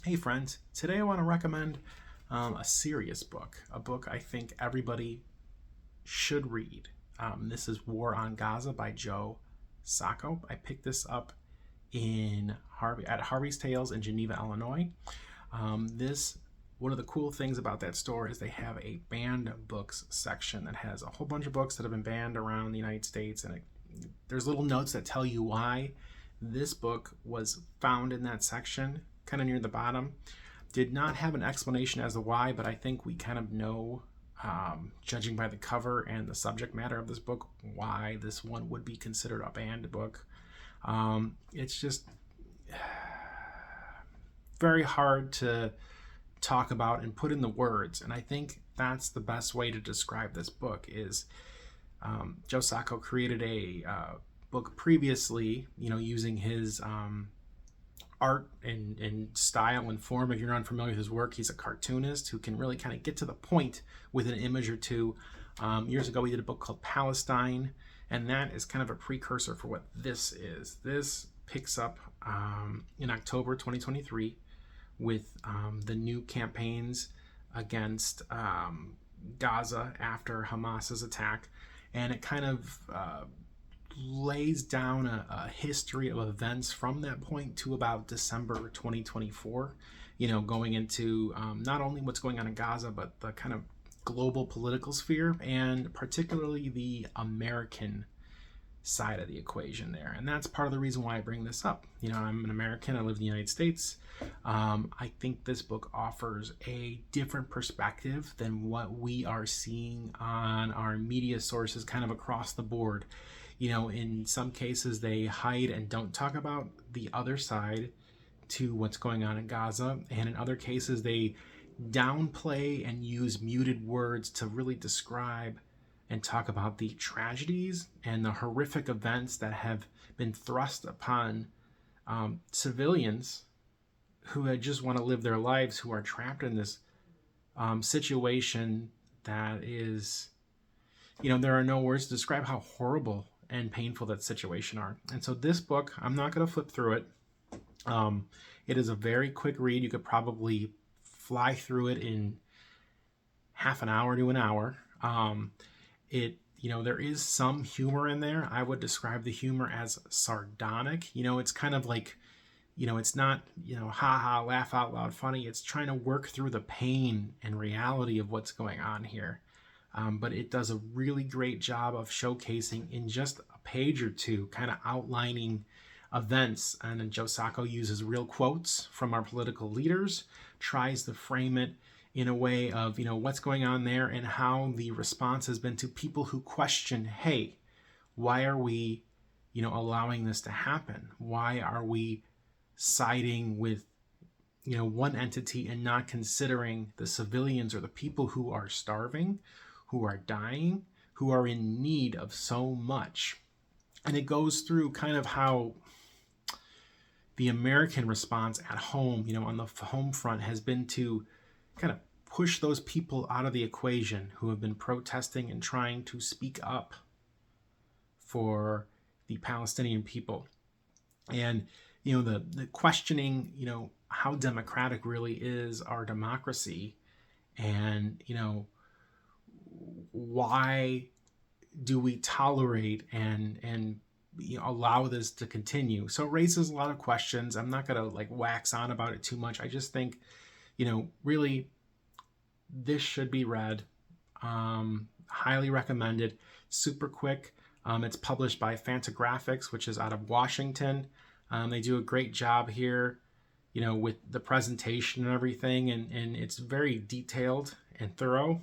Hey friends, today I want to recommend a serious book, a book I think everybody should read. This is War on Gaza by Joe Sacco. I picked this up in Harvey's Tales in Geneva, Illinois. This One of the cool things about that store is they have a banned books section that has a whole bunch of books that have been banned around the United States, and there's little notes that tell you why this book was found in that section, kind of near the bottom. Did not have an explanation as to why, but I think we kind of know, judging by the cover and the subject matter of this book, why this one would be considered a banned book. It's just very hard to talk about and put in the words, and I think that's the best way to describe this book. Is Joe Sacco created a book previously, using his art and style and form. If you're unfamiliar with his work, he's a cartoonist who can really kind of get to the point with an image or two. Years ago, he did a book called Palestine, and that is kind of a precursor for what this is. This picks up in October 2023 with the new campaigns against Gaza after Hamas's attack, and it kind of lays down a history of events from that point to about December 2024, going into not only what's going on in Gaza, but the kind of global political sphere, and particularly the American side of the equation there. And that's part of the reason why I bring this up. I'm an American, I live in the United States. I think this book offers a different perspective than what we are seeing on our media sources kind of across the board. In some cases they hide and don't talk about the other side to what's going on in Gaza, and in other cases they downplay and use muted words to really describe and talk about the tragedies and the horrific events that have been thrust upon civilians who just want to live their lives, who are trapped in this situation that is, there are no words to describe how horrible and painful that situation are. And so this book, I'm not going to flip through it. It is a very quick read. You could probably fly through it in half an hour to an hour. There is some humor in there. I would describe the humor as sardonic. It's kind of like, it's not, ha, laugh out loud funny. It's trying to work through the pain and reality of what's going on here. But it does a really great job of showcasing in just a page or two, kind of outlining events. And then Joe Sacco uses real quotes from our political leaders, tries to frame it in a way of, what's going on there and how the response has been to people who question, hey, why are we, allowing this to happen? Why are we siding with, one entity and not considering the civilians or the people who are starving, who are dying, who are in need of so much? And it goes through kind of how the American response at home, on the home front, has been to kind of push those people out of the equation who have been protesting and trying to speak up for the Palestinian people. And, the questioning, how democratic really is our democracy, and, why do we tolerate and allow this to continue? So it raises a lot of questions. I'm not going to wax on about it too much. I just think, really, this should be read. Highly recommended. Super quick. It's published by Fantagraphics, which is out of Washington. They do a great job here, with the presentation and everything, and it's very detailed and thorough.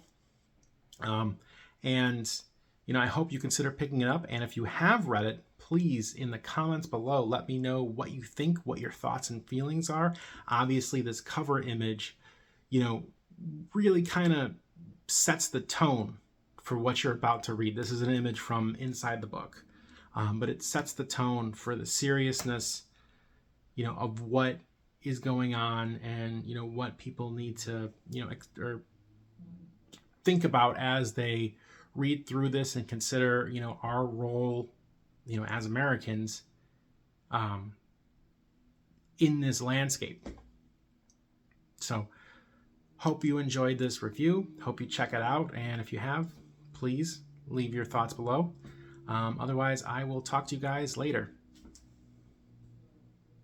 I hope you consider picking it up. And if you have read it, please, in the comments below, let me know what you think, what your thoughts and feelings are. Obviously, this cover image, really kind of sets the tone for what you're about to read. This is an image from inside the book, but it sets the tone for the seriousness, of what is going on, and, what people need to, or think about as they read through this and consider, our role, as Americans, in this landscape. So hope you enjoyed this review. Hope you check it out. And if you have, please leave your thoughts below. Otherwise, I will talk to you guys later.